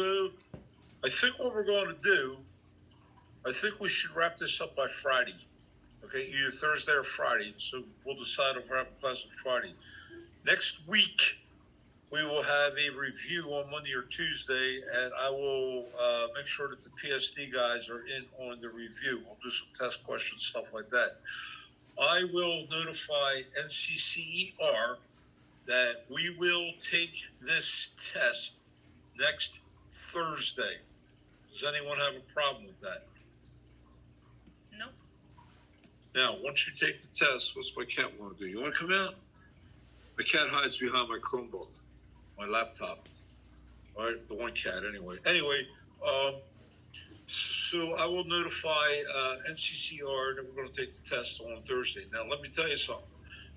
So I think what we're going to do, I think we should wrap this up by Friday. Okay, either Thursday or Friday. So we'll decide if we're having class on Friday. Next week, we will have a review on Monday or Tuesday, and I will make sure that the PSD guys are in on the review. We'll do some test questions, stuff like that. I will notify NCCER that we will take this test next Thursday. Does anyone have a problem with that? No. Now, once you take the test, what's my cat want to do? You want to come out? My cat hides behind my Chromebook, my laptop. All right, the one cat anyway. Anyway, so I will notify NCCR that we're going to take the test on Thursday. Now, let me tell you something.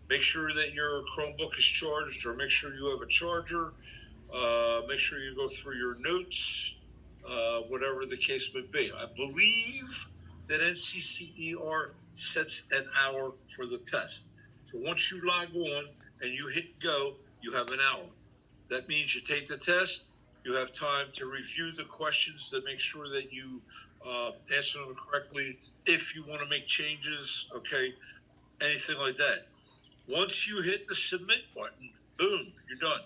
Make sure that your Chromebook is charged, or make sure you have a charger. Make sure you go through your notes, whatever the case may be. I believe that NCCER sets an hour for the test. So once you log on and you hit go, you have an hour. That means you take the test, you have time to review the questions to make sure that you answer them correctly. If you want to make changes, okay, anything like that. Once you hit the submit button, boom, you're done.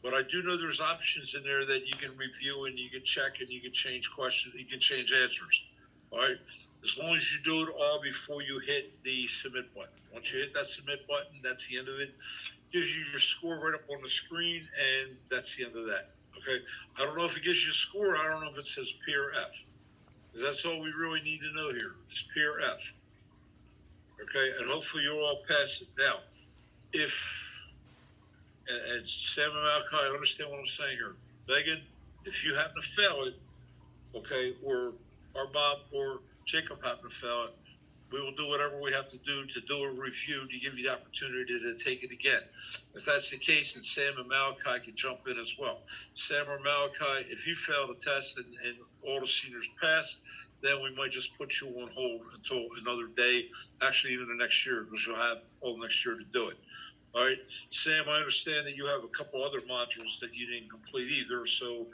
But I do know there's options in there that you can review and you can check and you can change questions, you can change answers. All right, as long as you do it all before you hit the submit button. Once you hit that submit button, that's the end of it. Gives you your score right up on the screen, and that's the end of that. Okay, I don't know if it gives you a score. I don't know if it says peer F. That's all we really need to know here. It's peer F. Okay, and hopefully you'll all pass it. Now, if, and Sam and Malachi, I understand what I'm saying here. Megan, if you happen to fail it, okay, or our Bob or Jacob happen to fail it, we will do whatever we have to do a review to give you the opportunity to take it again. If that's the case, then Sam and Malachi can jump in as well. Sam or Malachi, if you fail the test and all the seniors pass, then we might just put you on hold until another day, actually even the next year, because you'll have all next year to do it. All right, Sam, I understand that you have a couple other modules that you didn't complete either, so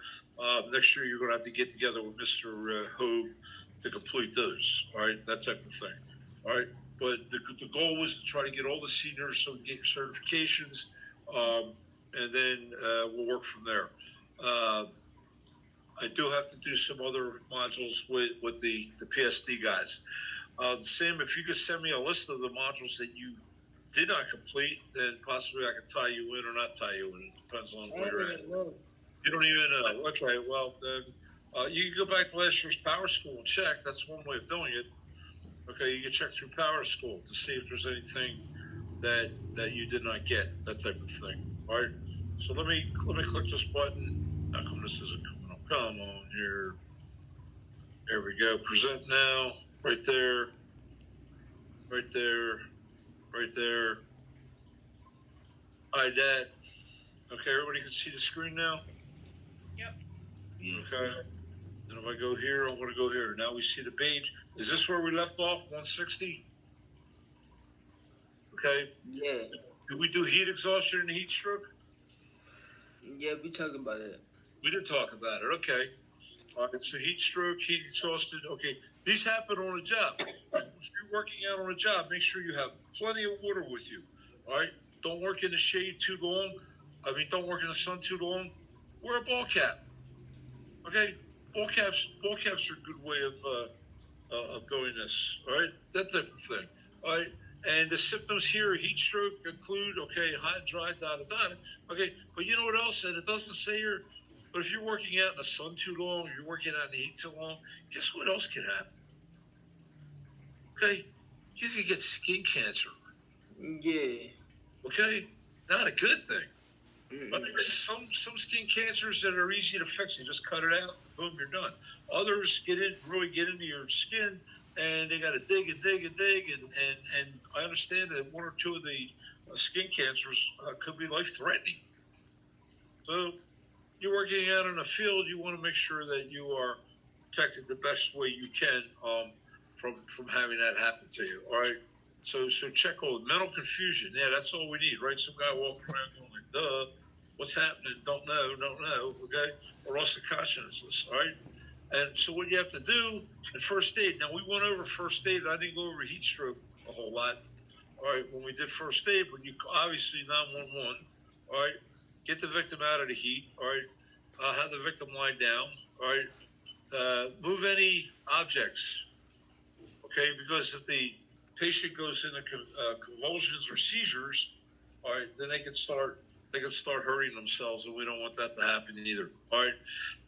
next year you're going to have to get together with Mr. Hove to complete those, all right, that type of thing. All right, but the goal was to try to get all the seniors so we can get your certifications, and then we'll work from there. I do have to do some other modules with the PSD guys. Sam, if you could send me a list of the modules that you did not complete, then possibly I can tie you in or not tie you in. It depends on where you're at. You don't even know. Okay, well, then you can go back to last year's Power School and check. That's one way of doing it. Okay, you can check through Power School to see if there's anything that you did not get, that type of thing. All right, so let me click this button. How come this isn't coming up? Come on here. There we go. Present now. Right there. Right there. Right there. Hide that. Okay, everybody can see the screen now? Yep. Okay. And if I go here, I'm going to go here. Now we see the page. Is this where we left off, 160? Okay. Yeah. Did we do heat exhaustion and heat stroke? Yeah, we talking about it. We did talk about it. Okay. All right, so heat stroke, heat exhausted. Okay, these happen on a job. If you're working out on a job, make sure you have plenty of water with you. All right, don't work in the shade too long. Don't work in the sun too long. Wear a ball cap. Okay, ball caps are a good way of doing this. All right, that type of thing. All right, and the symptoms here, heat stroke include hot, dry, Okay, but you know what else? And it doesn't say here. But if you're working out in the sun too long, or you're working out in the heat too long, guess what else can happen? Okay, you can get skin cancer. Yeah. Okay, not a good thing. But some skin cancers that are easy to fix, you just cut it out, boom, you're done. Others really get into your skin, and they got to dig, and I understand that one or two of the skin cancers could be life-threatening. So you're working out in a field, you want to make sure that you are protected the best way you can from having that happen to you. All right. So check on mental confusion. Yeah, that's all we need, right? Some guy walking around going like, duh. what's happening, don't know, okay? Or loss of consciousness, all right? And so what you have to do in first aid, now we went over first aid, I didn't go over heat stroke a whole lot, all right, when we did first aid, but you obviously 911, all right, get the victim out of the heat, all right, have the victim lie down, all right, move any objects, okay, because if the patient goes into convulsions or seizures, all right, then they can start hurting themselves, and we don't want that to happen either. All right,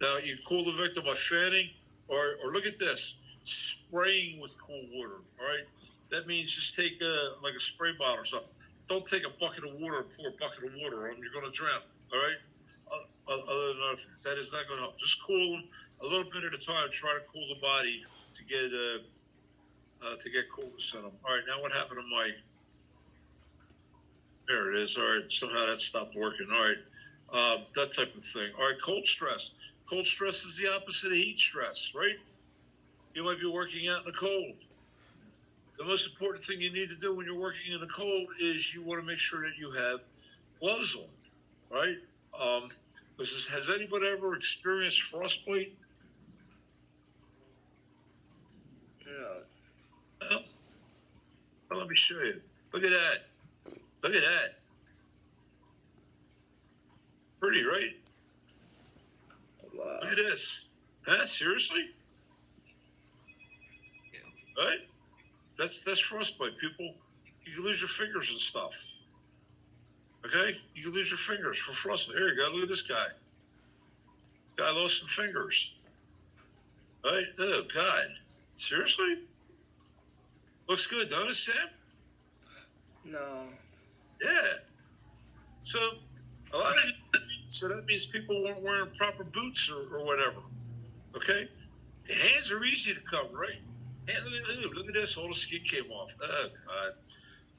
now you cool the victim by fanning, or look at this, spraying with cool water. All right, that means just take like a spray bottle or something. Don't take a bucket of water and pour a bucket of water on them. You're going to drown. All right. Other than other things, that is not going to help. Just cool them a little bit at a time. Try to cool the body to get coolness in them. All right, now what happened to my? There it is. All right, somehow that stopped working. All right, that type of thing. All right, cold stress. Cold stress is the opposite of heat stress, right? You might be working out in the cold. The most important thing you need to do when you're working in the cold is you want to make sure that you have gloves on, right? Has anybody ever experienced frostbite? No. No? Well, let me show you. Look at that. Look at that. Pretty, right? Wow. Look at this. Huh? Seriously? Right? That's frostbite, people. You can lose your fingers and stuff. Okay? You can lose your fingers for frostbite. Here you go. Look at this guy. This guy lost some fingers. Right? Oh, God. Seriously? Looks good, don't it, Sam? No. Yeah. So, a lot of so that means people weren't wearing proper boots or whatever. Okay? The hands are easy to cover, right? And look at this. All the skin came off. Oh, God.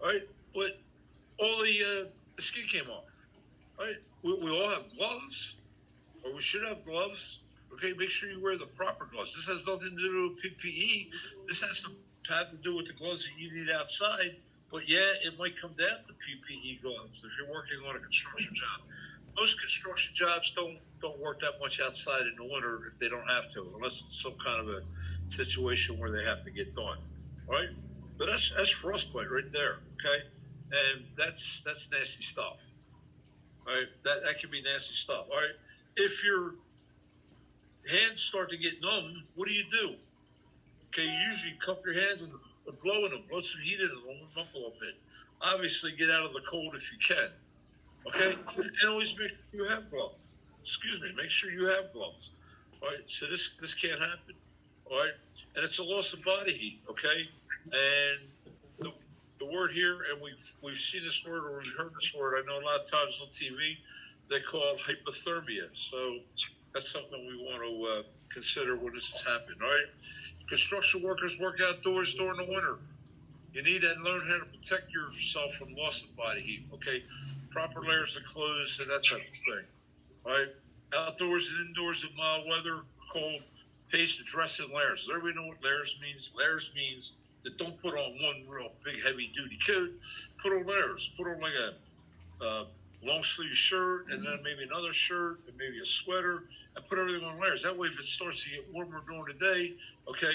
All right? But all the skin came off. All right? We all have gloves, or we should have gloves. Okay? Make sure you wear the proper gloves. This has nothing to do with PPE. This has to have to do with the gloves that you need outside. But yeah, it might come down to PPE gloves if you're working on a construction job. Most construction jobs don't work that much outside in the winter if they don't have to, unless it's some kind of a situation where they have to get done. All right? But that's frostbite right there, okay? And that's nasty stuff. All right? That can be nasty stuff. All right? If your hands start to get numb, what do? Okay, you usually cup your hands and blow in them, blow some heat in them, warm them up a little bit. Obviously, get out of the cold if you can. Okay? And always make sure you have gloves. Excuse me, make sure you have gloves. All right? So this can't happen. All right? And it's a loss of body heat, okay? And the word here, and we've seen this word or we've heard this word, I know a lot of times on TV, they call it hypothermia. So that's something we want to consider when this is happening, all right? Construction workers work outdoors during the winter. You need to learn how to protect yourself from loss of body heat, okay? Proper layers of clothes and that type of thing, all right? Outdoors and indoors in mild weather, cold, pays to dress in layers. Does everybody know what layers means? Layers means that don't put on one real big heavy-duty coat. Put on layers. Put on like a long-sleeve shirt and then maybe another shirt and maybe a sweater and put everything on layers. That way, if it starts to get warmer during the day, okay,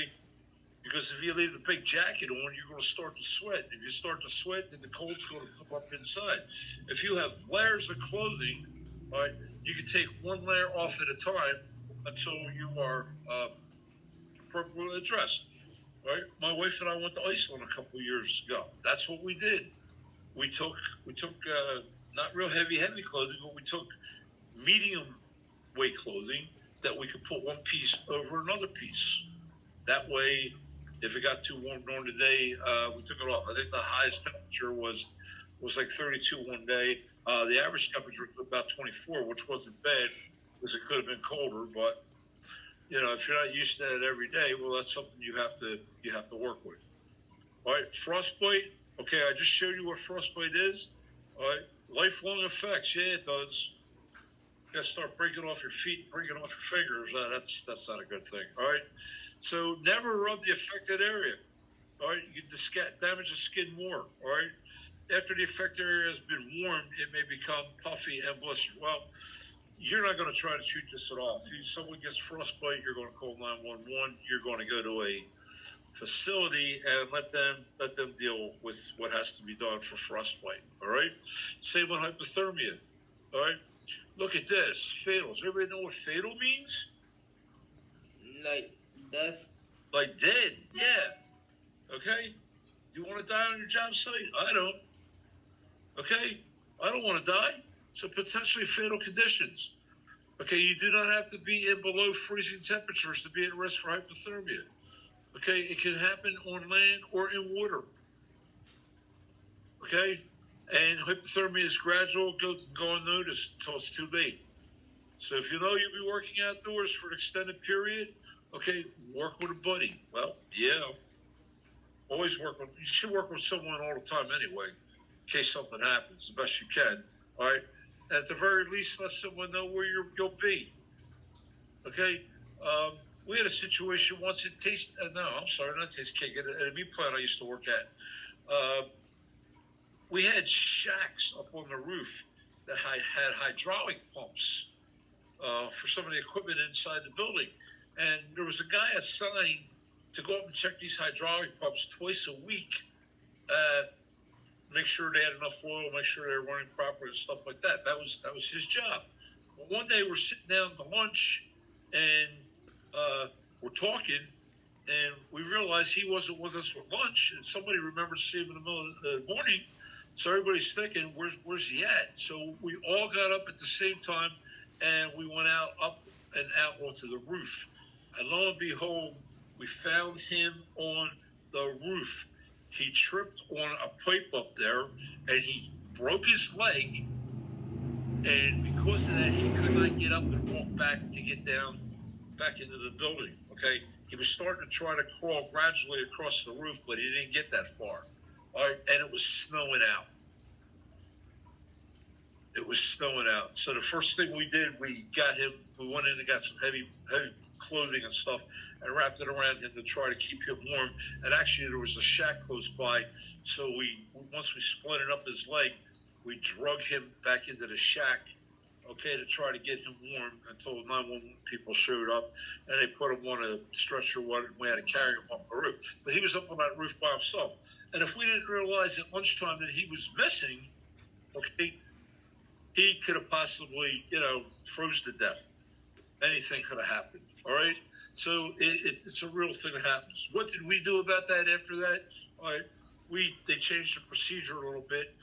because if you leave the big jacket on, you're going to start to sweat. If you start to sweat, then the cold's going to come up inside. If you have layers of clothing, all right, you can take one layer off at a time until you are appropriately dressed. All right, my wife and I went to Iceland a couple of years ago. That's what we did. We took not real heavy clothing, but we took medium weight clothing that we could put one piece over another piece. That way, if it got too warm during the day, we took it off. I think the highest temperature was like 32 one day. The average temperature was about 24, which wasn't bad because it could have been colder. But you know, if you're not used to that every day, well, that's something you have to work with. All right, frostbite. Okay, I just showed you what frostbite is. All right, lifelong effects. Yeah, it does. You got to start breaking off your feet, breaking off your fingers. That's not a good thing. All right, so never rub the affected area. All right, you can damage the skin more. All right, after the affected area has been warmed, it may become puffy and blistered. Well, you're not going to try to shoot this at all. If someone gets frostbite, you're going to call 911. You're going to go to a facility and let them deal with what has to be done for frostbite. All right. Same with hypothermia. All right. Look at this. Fatal. Does everybody know what fatal means? Like death. Like dead. Yeah. Okay. Do you want to die on your job site? I don't. Okay. I don't want to die. So potentially fatal conditions. Okay. You do not have to be in below freezing temperatures to be at risk for hypothermia. Okay. It can happen on land or in water. Okay. And hypothermia is gradual, go unnoticed until it's too late. So if you know you'll be working outdoors for an extended period, okay, work with a buddy. Well, yeah. You should work with someone all the time anyway, in case something happens, the best you can. All right. At the very least, let someone know where you'll be. Okay. We had a situation once at not Taste Cake, at a meat plant I used to work at. We had shacks up on the roof that had hydraulic pumps for some of the equipment inside the building. And there was a guy assigned to go up and check these hydraulic pumps twice a week, make sure they had enough oil, make sure they were running properly and stuff like that. That was his job. Well, one day we're sitting down to lunch and we're talking, and we realized he wasn't with us for lunch, and somebody remembered to see him in the middle of the morning. So everybody's thinking, where's he at? So we all got up at the same time, and we went up and out onto the roof. And lo and behold, we found him on the roof. He tripped on a pipe up there, and he broke his leg. And because of that, he could not get up and walk back to get down back into the building. Okay, he was starting to try to crawl gradually across the roof, but he didn't get that far. All right, and it was snowing out. It was snowing out. So the first thing we did, we went in and got some heavy clothing and stuff and wrapped it around him to try to keep him warm. And actually, there was a shack close by. So once we splinted up his leg, we drug him back into the shack, okay, to try to get him warm until 911 people showed up, and they put him on a stretcher. We had to carry him off the roof. But he was up on that roof by himself. And if we didn't realize at lunchtime that he was missing, okay, he could have possibly, froze to death. Anything could have happened. All right. So it's a real thing that happens. What did we do about that after that? All right. They changed the procedure a little bit.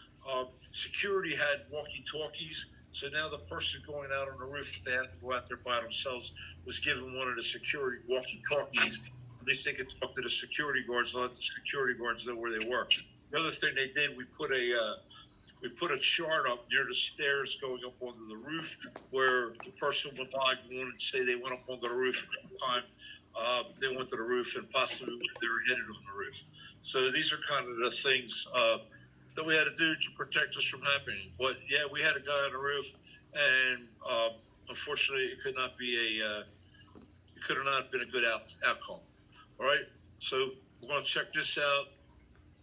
Security had walkie-talkies. So now the person going out on the roof, if they had to go out there by themselves, was given one of the security walkie-talkies. At least they could talk to the security guards and let the security guards know where they were. The other thing they did, we put a chart up near the stairs going up onto the roof where the person would log on and say they went up onto the roof at the time. They went to the roof and possibly they were headed on the roof. So these are kind of the things that we had to do to protect us from happening. But yeah, we had a guy on the roof, and unfortunately, it could have not been a good outcome. All right, so we're going to check this out.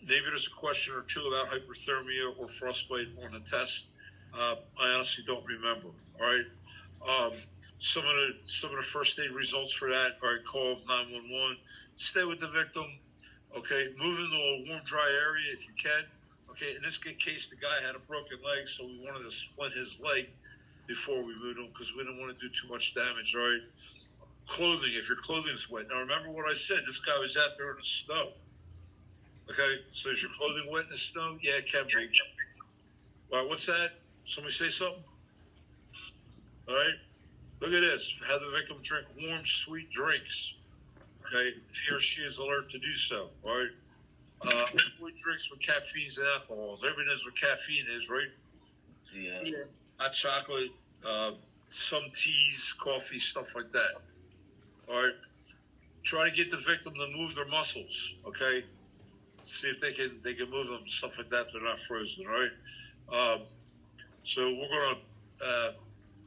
Maybe there's a question or two about hypothermia or frostbite on the test. I honestly don't remember. All right. Some of the first aid results for that are call 911. Stay with the victim. Okay. Move into a warm, dry area if you can. Okay. In this case, the guy had a broken leg, so we wanted to splint his leg before we moved him because we didn't want to do too much damage. All right. Clothing. If your clothing's wet. Now remember what I said. This guy was out there in the snow. Okay, so is your clothing wet in the snow? Yeah, it can be. All right, what's that? Somebody say something? All right, look at this. Have the victim drink warm, sweet drinks. Okay, if he or she is alert to do so. All right, avoid drinks with caffeines and alcohols. Everybody knows what caffeine is, right? Yeah. Hot chocolate, some teas, coffee, stuff like that. All right, try to get the victim to move their muscles. Okay. See if they can move them, stuff like that. They're not frozen, all right? So we're going to,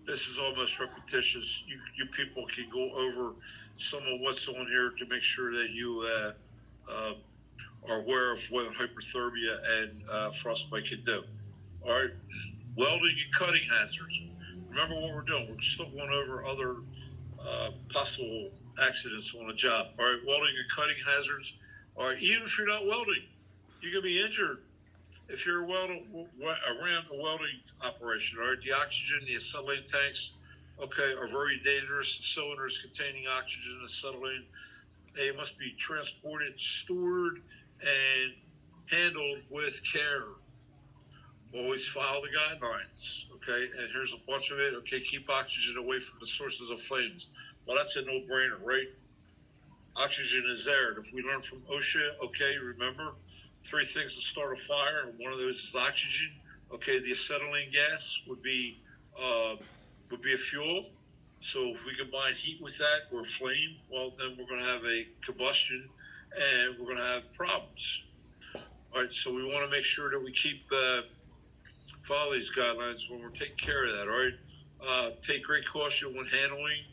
this is almost repetitious. You people can go over some of what's on here to make sure that you are aware of what hypothermia and frostbite can do. All right, welding and cutting hazards. Remember what we're doing. We're still going over other possible accidents on a job. All right, welding and cutting hazards. All right, even if you're not welding, you can be injured if you're around a welding operation. All right, the oxygen, the acetylene tanks, okay, are very dangerous. Cylinders containing oxygen and acetylene, they must be transported, stored, and handled with care. Always follow the guidelines, okay? And here's a bunch of it. Okay, keep oxygen away from the sources of flames. Well, that's a no-brainer, right? Oxygen is there. And if we learn from OSHA, okay, remember 3 things to start a fire, and one of those is oxygen. Okay, the acetylene gas would be a fuel. So if we combine heat with that or flame, well, then we're going to have a combustion, and we're going to have problems. All right, so we want to make sure that we keep follow these guidelines when we're taking care of that. All right, take great caution when handling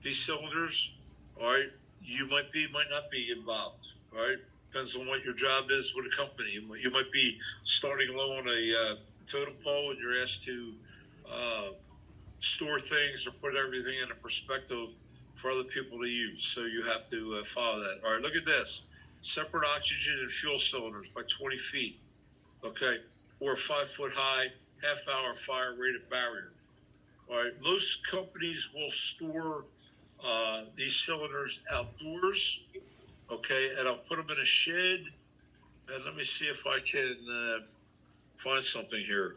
these cylinders. All right, you might not be involved. All right, depends on what your job is with a company. You might be starting low on a totem pole, and you're asked to store things or put everything in a perspective for other people to use. So you have to follow that. All right, look at this: separate oxygen and fuel cylinders by 20 feet. Okay, or a 5-foot high half-hour fire-rated barrier. All right, most companies will store these cylinders outdoors. Okay, and I'll put them in a shed. And let me see if I can find something here.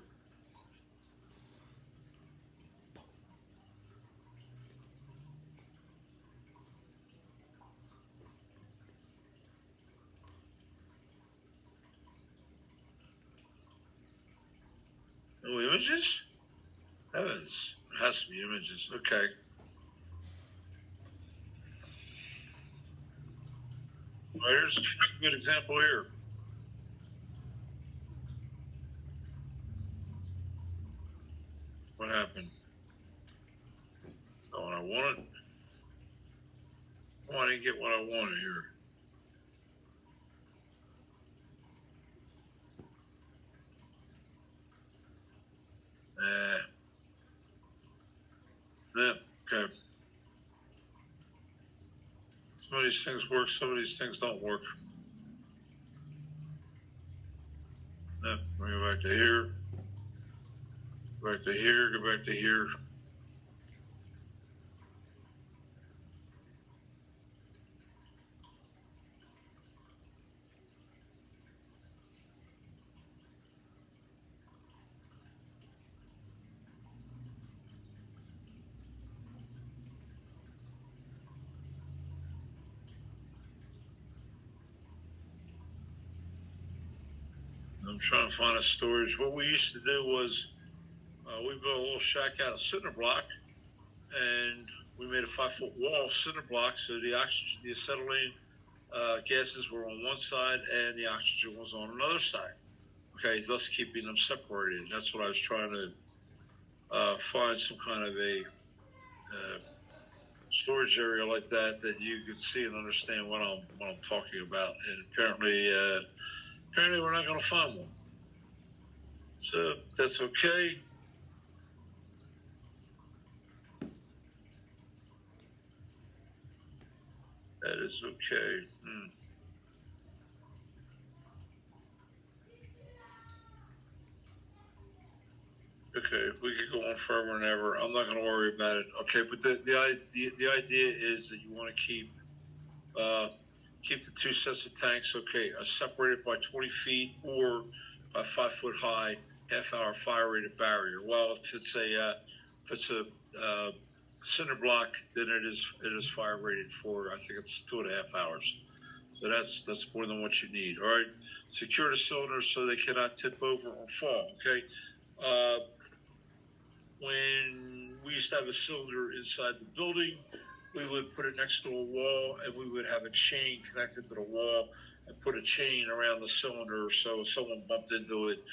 No images? Heavens, it has to be images. Okay. Well, here's a good example here. What happened? So what I wanted. Oh, I didn't get what I wanted here. Yeah, okay. Some of these things work, some of these things don't work. Yeah, bring it back to here. Go back to here, go back to here. I'm trying to find a storage. What we used to do was we built a little shack out of cinder block, and we made a 5-foot wall cinder block, so the oxygen, the acetylene gases were on one side and the oxygen was on another side. Okay, thus keeping them separated. That's what I was trying to find, some kind of a storage area like that you could see and understand what I'm talking about. And apparently we're not going to find one. So that's okay. That is okay. Okay, we could go on forever and ever. I'm not going to worry about it. Okay, but the idea is that you want to keep the 2 sets of tanks, okay, separated by 20 feet or by 5-foot high half-hour fire-rated barrier. Well, if it's a cinder block, then it is fire-rated for, I think it's 2.5 hours. So that's more than what you need. All right, secure the cylinders so they cannot tip over or fall. Okay. When we used to have a cylinder inside the building, we would put it next to a wall, and we would have a chain connected to the wall and put a chain around the cylinder, so if someone bumped into it,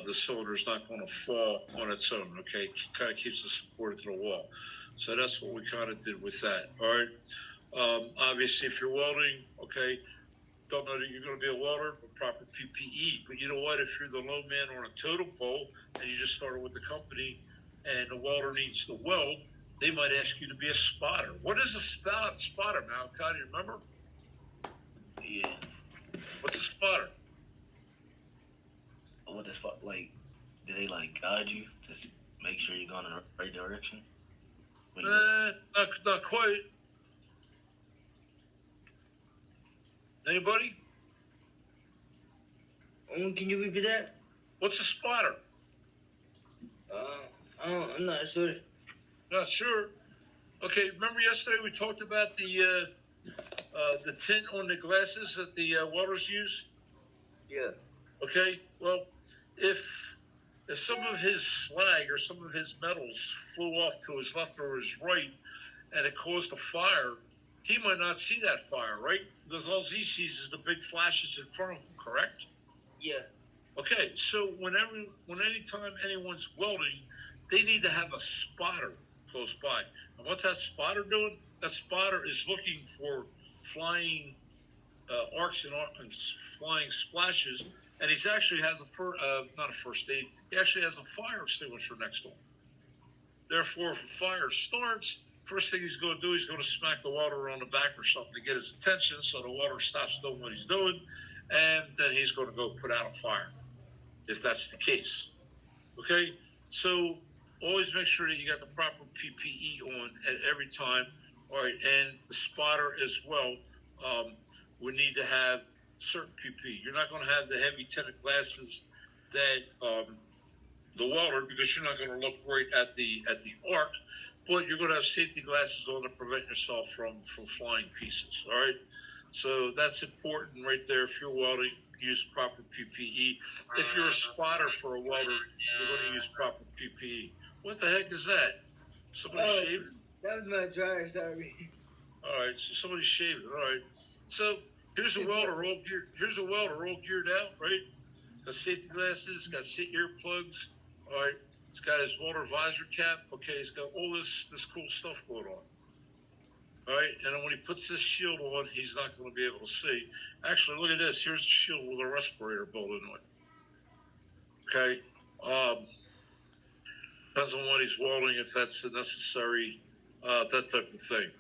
the cylinder is not going to fall on its own. Okay, it kind of keeps it supported to the wall. So that's what we kind of did with that. All right. Obviously, if you're welding, okay, don't know that you're going to be a welder, but proper PPE. But you know what? If you're the low man on a totem pole and you just started with the company and the welder needs to weld, they might ask you to be a spotter. What is a spotter, Malachi? Do you remember? Yeah. What's a spotter? What is like? Do they like guide you to make sure you're going in the right direction? Not quite. Anybody? Can you repeat that? What's a spotter? I'm not sure. Not sure. Okay, remember yesterday we talked about the tint on the glasses that the welders use? Yeah. Okay, well, if some of his slag or some of his metals flew off to his left or his right and it caused a fire, he might not see that fire, right? Because all he sees is the big flashes in front of him, correct? Yeah. Okay, so anytime anyone's welding, they need to have a spotter close by. And what's that spotter doing? That spotter is looking for flying arcs and flying splashes, and he actually has not a first aid. He actually has a fire extinguisher next to him. Therefore, if a fire starts, first thing he's going to do, he's going to smack the welder on the back or something to get his attention, so the welder stops doing what he's doing, and then he's going to go put out a fire, if that's the case. Okay, so always make sure that you got the proper PPE on at every time. All right, and the spotter as well. We need to have certain PPE. You're not going to have the heavy tinted glasses that the welder, because you're not going to look right at the arc, but you're going to have safety glasses on to prevent yourself from flying pieces. All right, so that's important right there. If you're welding, use proper PPE. If you're a spotter for a welder, you're going to use proper PPE. What the heck is that? Somebody shaving? That was my dryer, sorry. All right, so somebody's shaving. All right, so here's a welder all geared. Here's a welder all geared out, right? He's got safety glasses, got earplugs. All right, he's got his welder visor cap. Okay, he's got all this cool stuff going on. All right, and then when he puts this shield on, he's not going to be able to see. Actually, look at this. Here's the shield with a respirator built into it. Okay. Depends on what he's welding, if that's necessary, that type of thing.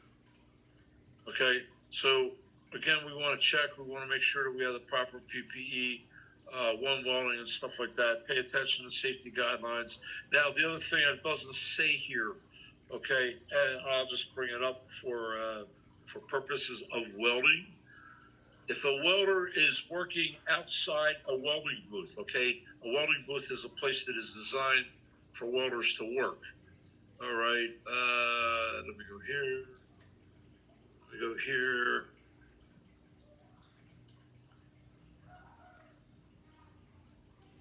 Okay, so again, we want to check. We want to make sure that we have the proper PPE, when welding and stuff like that. Pay attention to safety guidelines. Now, the other thing that doesn't say here, okay, and I'll just bring it up for purposes of welding. If a welder is working outside a welding booth, okay, a welding booth is a place that is designed for welders to work. All right, let me go here. Let me go here.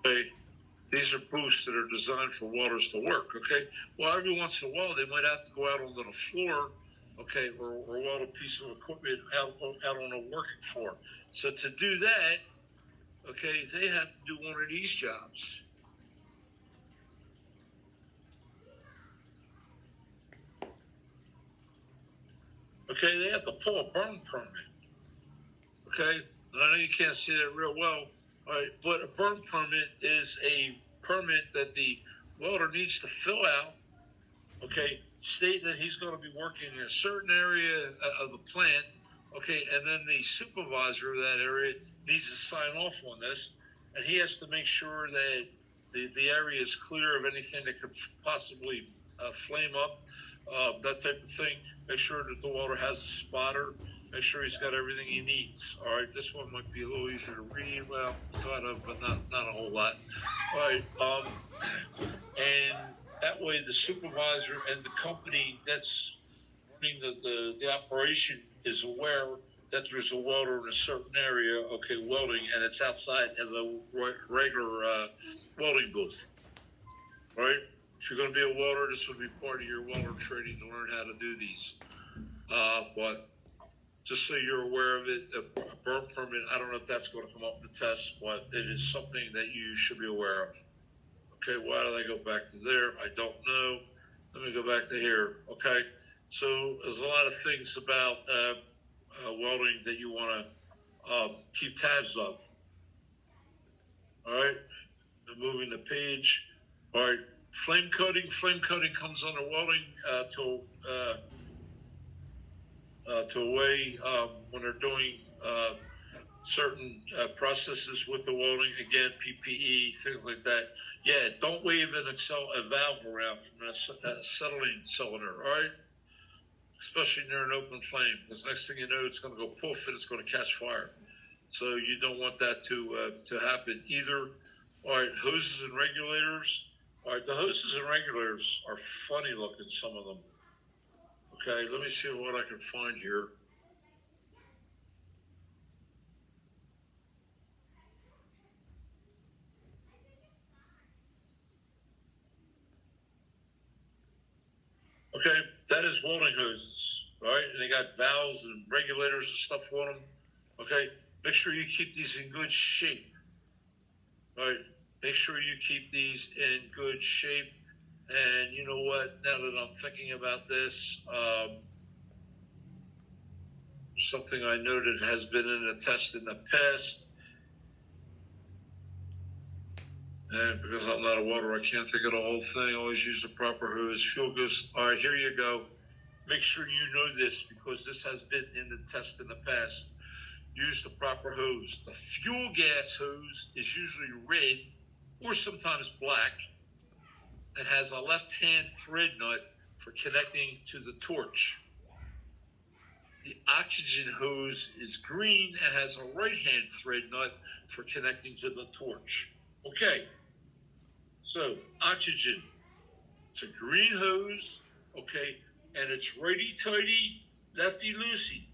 Okay, these are booths that are designed for welders to work. Okay, well, every once in a while they might have to go out onto the floor, okay, or weld a piece of equipment out on a working floor. So to do that, okay, they have to do one of these jobs. Okay, they have to pull a burn permit. Okay, and I know you can't see that real well. All right, but a burn permit is a permit that the welder needs to fill out. Okay, stating that he's going to be working in a certain area of the plant. Okay, and then the supervisor of that area needs to sign off on this, and he has to make sure that the area is clear of anything that could possibly flame up. That type of thing. Make sure that the welder has a spotter. Make sure he's got everything he needs. All right, this one might be a little easier to read. Well, kind of, but not a whole lot. All right, and that way the supervisor and the company that's running the operation is aware that there's a welder in a certain area, okay, welding, and it's outside in the regular welding booth. All right? If you're going to be a welder, this would be part of your welder training to learn how to do these. But just so you're aware of it, a burn permit, I don't know if that's going to come up in the test, but it is something that you should be aware of. Okay, why did I go back to there? I don't know. Let me go back to here. Okay, so there's a lot of things about welding that you want keep tabs of. All right, moving the page. All right, flame cutting. Flame cutting comes under welding to a way when they're doing certain processes with the welding. Again, PPE, things like that. Yeah, don't wave a valve around from a acetylene cylinder. All right, especially near an open flame, because next thing you know, it's going to go poof and it's going to catch fire. So you don't want that to happen either. All right, hoses and regulators. All right, the hoses and regulators are funny looking, some of them. Okay, let me see what I can find here. Okay, that is welding hoses, all right? And they got valves and regulators and stuff on them. Okay, make sure you keep these in good shape. All right, make sure you keep these in good shape. And you know what? Now that I'm thinking about this, something I noted has been in a test in the past. And because I'm not a welder, I can't think of the whole thing. Always use the proper hose. Fuel goes. All right, here you go. Make sure you know this because this has been in the test in the past. Use the proper hose. The fuel gas hose is usually red or sometimes black. It has a left-hand thread nut for connecting to the torch. The oxygen hose is green and has a right-hand thread nut for connecting to the torch. Okay, so oxygen, it's a green hose, okay, and it's righty-tighty, lefty-loosey,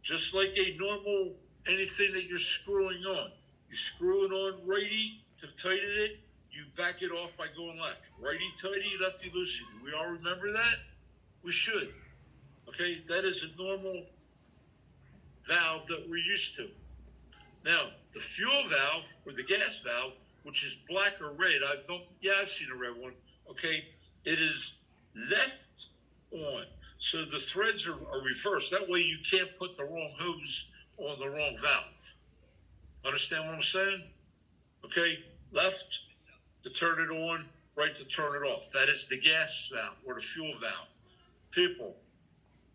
just like a normal anything that you're screwing on. You screw it on righty to tighten it, you back it off by going left. Righty-tighty, lefty-loosey. Do we all remember that? We should. Okay, that is a normal valve that we're used to. Now, the fuel valve or the gas valve, which is black or red, I've seen a red one. Okay, it is left on, so the threads are reversed. That way, you can't put the wrong hose on the wrong valve. Understand what I'm saying? Okay, left to turn it on, right to turn it off. That is the gas valve or the fuel valve. People,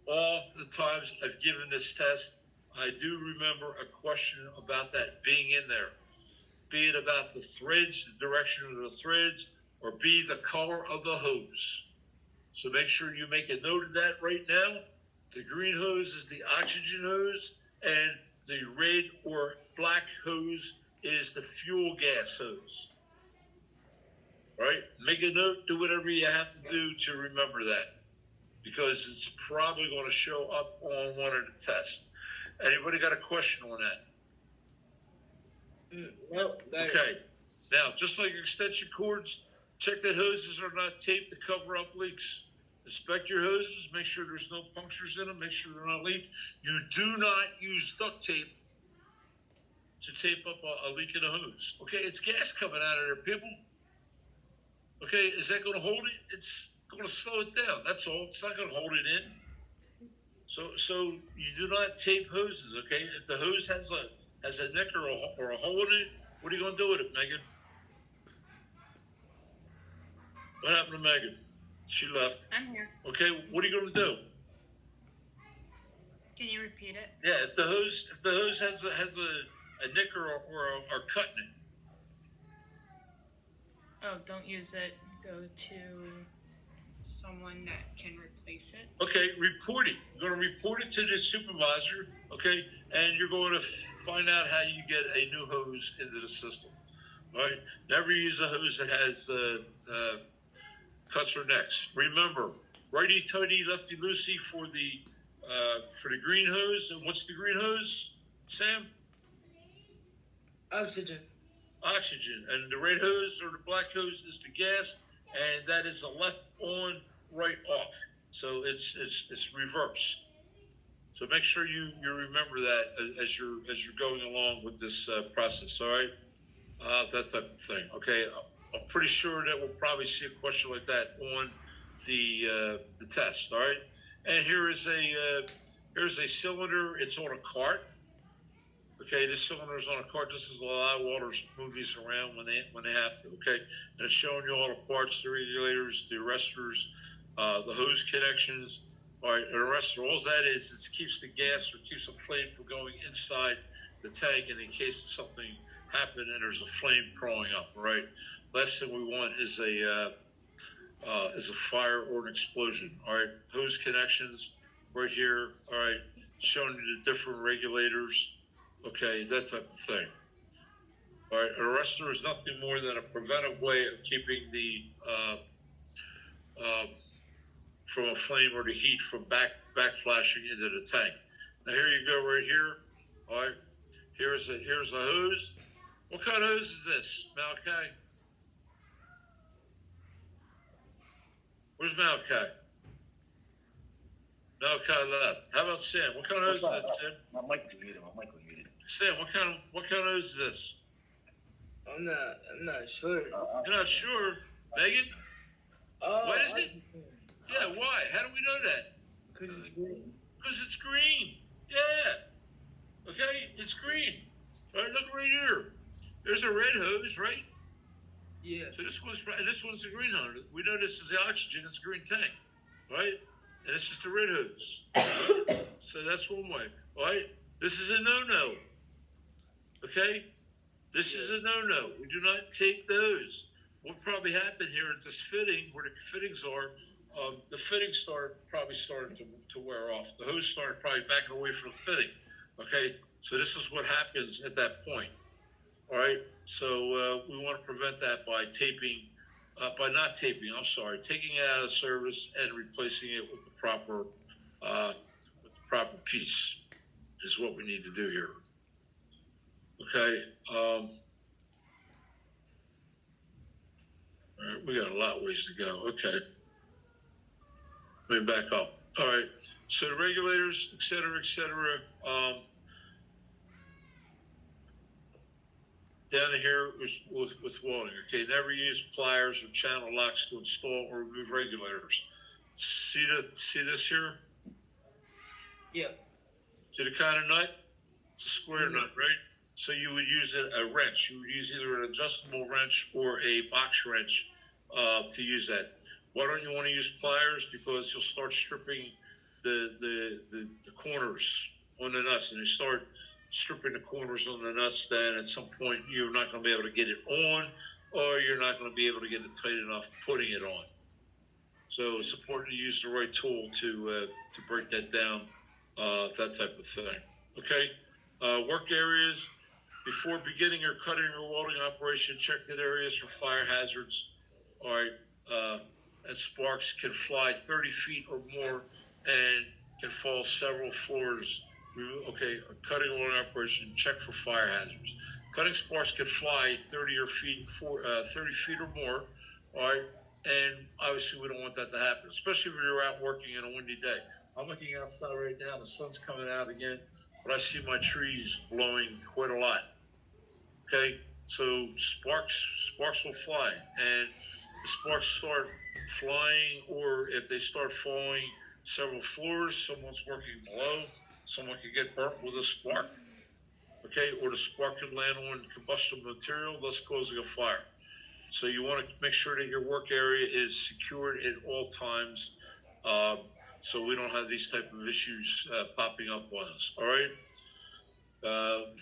all the times I've given this test, I do remember a question about that being in there. Be it about the threads, the direction of the threads, or be the color of the hose. So make sure you make a note of that right now. The green hose is the oxygen hose, and the red or black hose is the fuel gas hose. All right? Make a note, do whatever you have to do to remember that, because it's probably going to show up on one of the tests. Anybody got a question on that? No. Okay. Now, just like extension cords, check that hoses are not taped to cover up leaks. Inspect your hoses, make sure there's no punctures in them, make sure they're not leaked. You do not use duct tape to tape up a leak in a hose. Okay, it's gas coming out of there, people. Okay, is that going to hold it? It's going to slow it down. That's all. It's not going to hold it in. So you do not tape hoses. Okay, if the hose has a nick or a hole in it, what are you going to do with it, Megan? What happened to Megan? She left. I'm here. Okay, what are you going to do? Can you repeat it? Yeah, if the hose has a nick or cut in it. Oh, don't use it. Go to someone that can replace it. Okay, report it. You're going to report it to the supervisor, okay? And you're going to find out how you get a new hose into the system, all right? Never use a hose that has cuts or necks. Remember, righty-tighty, lefty-loosey for the green hose. And what's the green hose, Sam? Oxygen. Oxygen. And the red hose or the black hose is the gas, and that is a left on, right off. So it's reversed. So make sure you remember that as you're going along with this process. All right, that type of thing. Okay, I'm pretty sure that we'll probably see a question like that on the test. All right, and here's a cylinder. It's on a cart. Okay, this cylinder's on a cart. This is a lot of water's movies around when they have to. Okay, and it's showing you all the parts, the regulators, the arrestors, the hose connections. All right, an arrestor. All that is keeps the gas or keeps the flame from going inside the tank, and in case something happened and there's a flame crawling up. Right. Last thing we want is a fire or an explosion. All right, hose connections right here. All right, showing you the different regulators. Okay, that type of thing. All right, an arrestor is nothing more than a preventive way of keeping the from a flame or the heat from back flashing into the tank. Now here you go, right here. All right, here's a hose. What kind of hose is this, Malachi? Where's Malachi? Malachi left. How about Sam? What kind of hose is this, Sam? My mic was muted. Sam, what kind of hose is this? I'm not sure. You're not sure, Megan? What is it? Yeah, why? How do we know that? Because it's green. Because it's green. Yeah. Okay, it's green. All right, look right here. There's a red hose, right? Yeah. So this one's the green hose. We know this is the oxygen. It's a green tank, right? And this is the red hose. Right? So that's one way, right? This is a no-no. Okay? This is a no-no. We do not take those. What probably happened here at this fitting, where the fittings are, the fittings probably started to wear off. The hose started probably backing away from the fitting. Okay? So this is what happens at that point. All right? So we want to prevent that by taking it out of service and replacing it with the proper piece is what we need to do here. Okay. All right, we got a lot of ways to go. Okay. Let me back up. All right. So the regulators, et cetera, down here with welding. Okay. Never use pliers or channel locks to install or remove regulators. See this here? Yeah. See the kind of nut? It's a square nut, right? So you would use a wrench. You would use either an adjustable wrench or a box wrench to use that. Why don't you want to use pliers? Because you'll start stripping the corners on the nuts, and you start stripping the corners on the nuts, then at some point you're not going to be able to get it on, or you're not going to be able to get it tight enough putting it on. So it's important to use the right tool to break that down, that type of thing. Okay, work areas. Before beginning your cutting or welding operation, check the areas for fire hazards. All right, and sparks can fly 30 feet or more and can fall several floors. Okay, a cutting or welding operation, check for fire hazards. Cutting sparks can fly 30 feet or more. All right, and obviously we don't want that to happen, especially if you're out working in a windy day. I'm looking outside right now. The sun's coming out again, but I see my trees blowing quite a lot. Okay, so sparks will fly, and the sparks start flying, or if they start falling several floors, someone's working below, someone can get burnt with a spark. Okay, or the spark can land on combustible material, thus causing a fire. So you want to make sure that your work area is secured at all times, so we don't have these type of issues popping up on us. All right.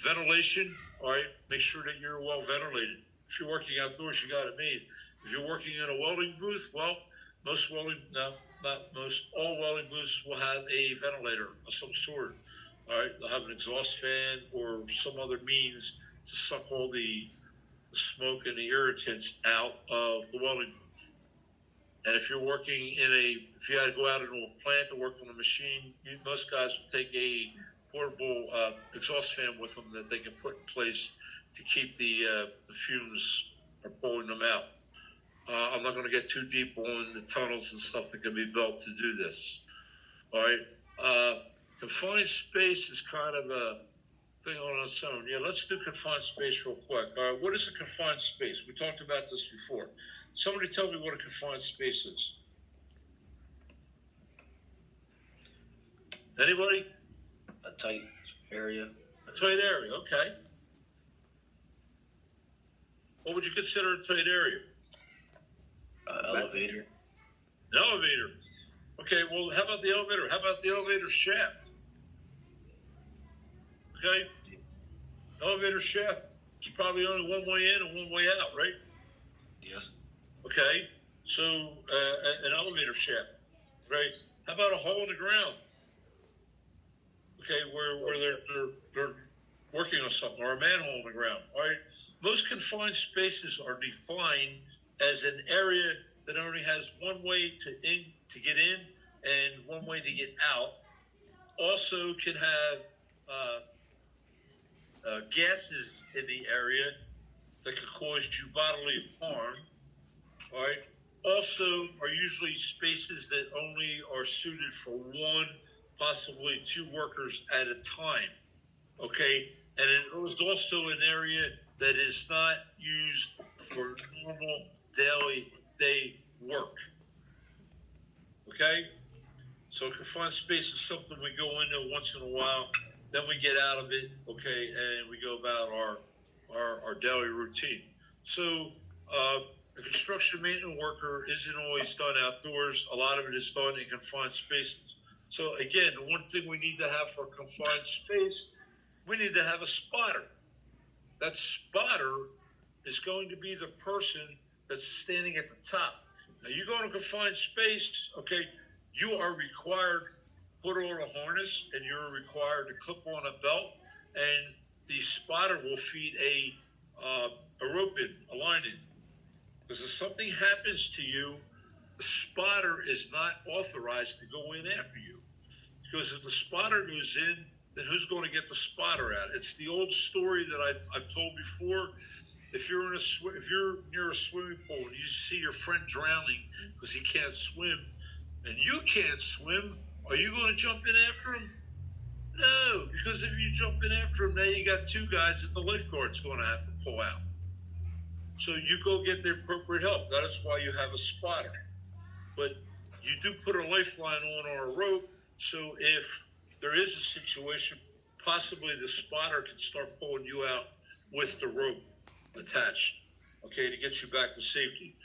Ventilation. All right. Make sure that you're well ventilated. If you're working outdoors, you got it made. If you're working in a welding booth, well, all welding booths will have a ventilator of some sort. All right. They'll have an exhaust fan or some other means to suck all the smoke and the irritants out of the welding booth. And if you're working if you had to go out into a plant to work on a machine, most guys will take a portable exhaust fan with them that they can put in place to keep the fumes from pulling them out. I'm not going to get too deep on the tunnels and stuff that can be built to do this. All right. Confined space is kind of a thing on its own. Yeah, let's do confined space real quick. All right, what is a confined space? We talked about this before. Somebody tell me what a confined space is. Anybody? A tight area. A Tight area, okay. What would you consider a tight area? Elevator. An elevator. Okay, well, how about the elevator? How about the elevator shaft? Okay? Elevator shaft is probably only one way in and one way out, right? Yes. Okay? So, an elevator shaft, right? How about a hole in the ground? Okay, where they're working on something, or a manhole in the ground, all right? Most confined spaces are defined as an area that only has one way to get in and one way to get out. Also can have gases in the area that could cause you bodily harm. All right. Also, are usually spaces that only are suited for one, possibly two workers at a time. Okay, and it was also an area that is not used for normal daily day work. Okay, so confined space is something we go into once in a while, then we get out of it. Okay, and we go about our daily routine. So a construction maintenance worker isn't always done outdoors. A lot of it is done in confined spaces. So again, the one thing we need to have for a confined space, we need to have a spotter. That spotter is going to be the person that's standing at the top. Now, you go to a confined space, okay, you are required to put on a harness and you're required to clip on a belt, and the spotter will feed a rope in, a line in. Because if something happens to you, the spotter is not authorized to go in after you. Because if the spotter goes in, then who's going to get the spotter out? It's the old story that I've told before. If you're near a swimming pool and you see your friend drowning because he can't swim, and you can't swim, are you going to jump in after him? No, because if you jump in after him, now you got two guys that the lifeguard's going to have to pull out. So you go get the appropriate help. That is why you have a spotter. But you do put a lifeline on or a rope, so if there is a situation, possibly the spotter can start pulling you out with the rope attached, okay, to get you back to safety.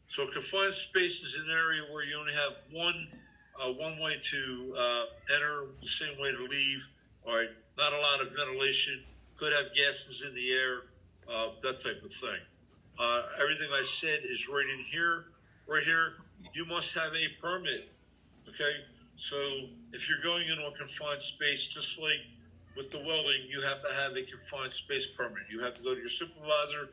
So confined space is an area where you only have one way to enter, the same way to leave. All right, not a lot of ventilation, could have gases in the air, that type of thing. Everything I said is right in here. Right here, you must have a permit, okay? So if you're going into a confined space, just like with the welding, you have to have a confined space permit. You have to go to your supervisor,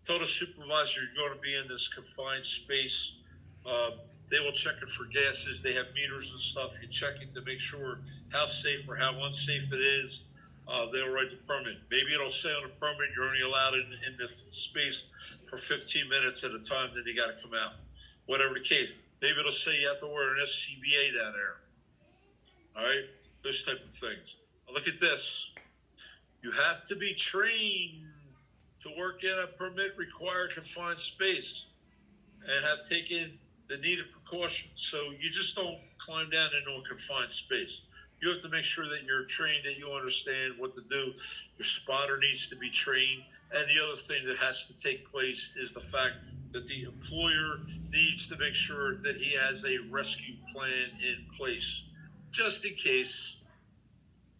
tell the supervisor you're going to be in this confined space. They will check it for gases. They have meters and stuff. You check it to make sure how safe or how unsafe it is. They'll write the permit. Maybe it'll say on the permit you're only allowed in this space for 15 minutes at a time, then you got to come out. Whatever the case. Maybe it'll say you have to wear an SCBA down there. All right? Those type of things. Now look at this. You have to be trained to work in a permit-required confined space and have taken the needed precautions. So you just don't climb down into a confined space. You have to make sure that you're trained, that you understand what to do. Your spotter needs to be trained. And the other thing that has to take place is the fact that the employer needs to make sure that he has a rescue plan in place, just in case.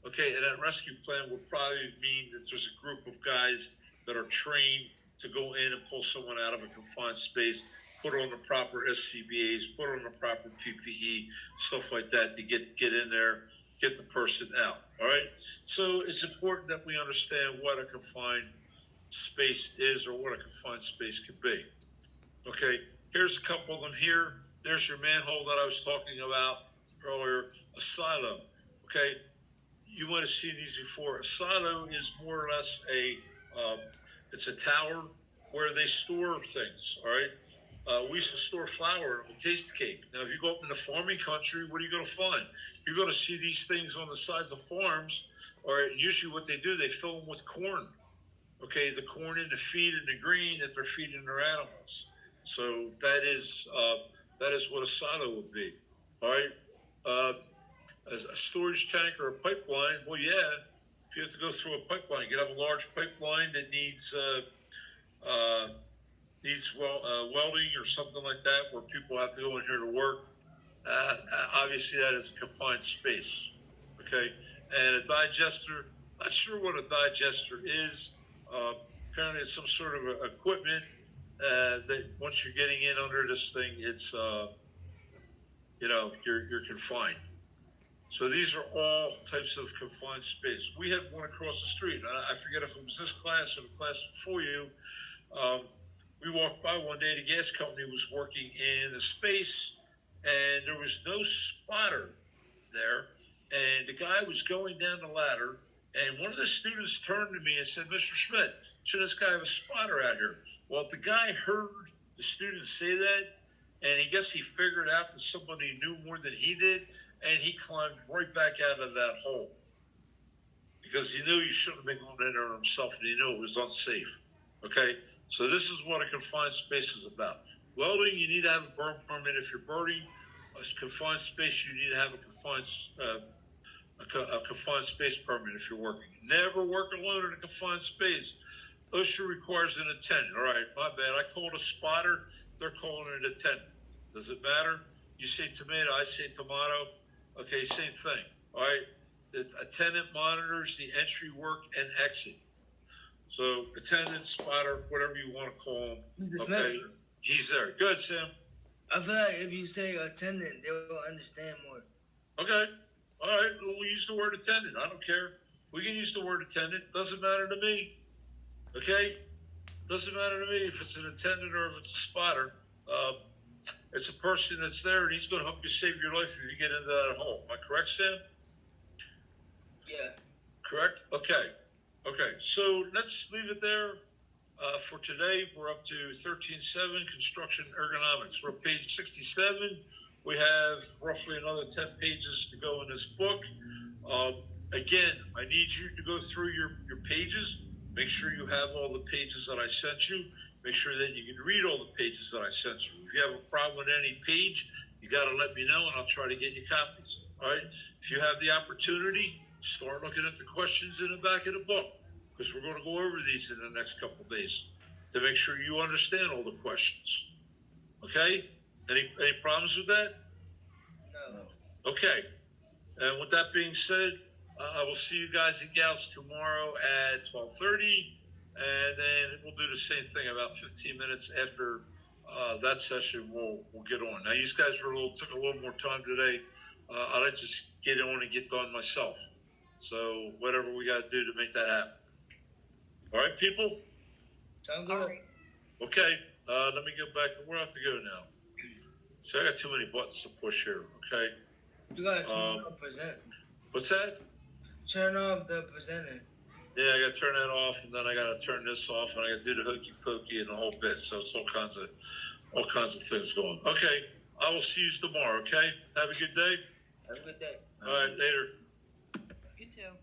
Okay, and that rescue plan will probably mean that there's a group of guys that are trained to go in and pull someone out of a confined space, put on the proper SCBAs, put on the proper PPE, stuff like that to get in there, get the person out. All right. So it's important that we understand what a confined space is or what a confined space could be. Okay. Here's a couple of them here. There's your manhole that I was talking about earlier, a silo. Okay. You might have seen these before. A silo is more or less it's a tower where they store things. All right. We used to store flour and taste cake. Now, if you go up in the farming country, what are you going to find? You're going to see these things on the sides of farms, or usually what they do, they fill them with corn. Okay, the corn and the feed and the grain that they're feeding their animals. So that is what a silo would be. All right, a storage tank or a pipeline. Well, yeah, if you have to go through a pipeline, you could have a large pipeline that needs welding or something like that, where people have to go in here to work. Obviously, that is a confined space. Okay, and a digester. Not sure what a digester is. Apparently, it's some sort of equipment that once you're getting in under this thing, it's you're confined. So these are all types of confined space. We had one across the street. I forget if it was this class or the class before you. We walked by one day. The gas company was working in a space, and there was no spotter there. And the guy was going down the ladder, and one of the students turned to me and said, "Mr. Schmidt, should this guy have a spotter out here?" Well, if the guy heard the student say that, and I guess he figured out that somebody knew more than he did, and he climbed right back out of that hole because he knew he shouldn't have been going in there himself, and he knew it was unsafe. Okay, so this is what a confined space is about. Welding, you need to have a burn permit if you're burning. A confined space, you need to have a confined space permit if you're working. Never work alone in a confined space. OSHA requires an attendant. All right, my bad. I called a spotter. They're calling it an attendant. Does it matter? You say tomato, I say tomato. Okay, same thing. All right. The attendant monitors the entry, work, and exit. So attendant, spotter, whatever you want to call him. Okay, he's there. Good, Sam. I feel like if you say attendant, they will understand more. Okay. All right. Well, we use the word attendant. I don't care. We can use the word attendant. Doesn't matter to me. Okay? Doesn't matter to me if it's an attendant or if it's a spotter. It's a person that's there, and he's going to help you save your life if you get into that hole. Am I correct, Sam? Yeah. Correct? Okay. Okay. So let's leave it there for today. We're up to 13.7, construction ergonomics. We're on page 67. We have roughly another 10 pages to go in this book. Again, I need you to go through your pages. Make sure you have all the pages that I sent you. Make sure that you can read all the pages that I sent you. If you have a problem with any page, you got to let me know, and I'll try to get you copies. All right? If you have the opportunity, start looking at the questions in the back of the book, because we're going to go over these in the next couple of days to make sure you understand all the questions. Okay? Any problems with that? No. Okay. And with that being said, I will see you guys and gals tomorrow at 12:30, and then we'll do the same thing about 15 minutes after that session. We'll get on. Now, you guys took a little more time today. I like to just get on and get done myself. So whatever we got to do to make that happen. All right, people. Sound All good? right. Okay. Let me go back to where I have to go now. So I got too many buttons to push here. Okay. You gotta turn off the present. What's that? Turn off the presenter. Yeah, I got to turn that off, and then I got to turn this off, and I got to do the hokey pokey and the whole bit. So it's all kinds of things going. Okay, I will see you tomorrow. Okay, have a good day. Have a good day. All right, later. You too.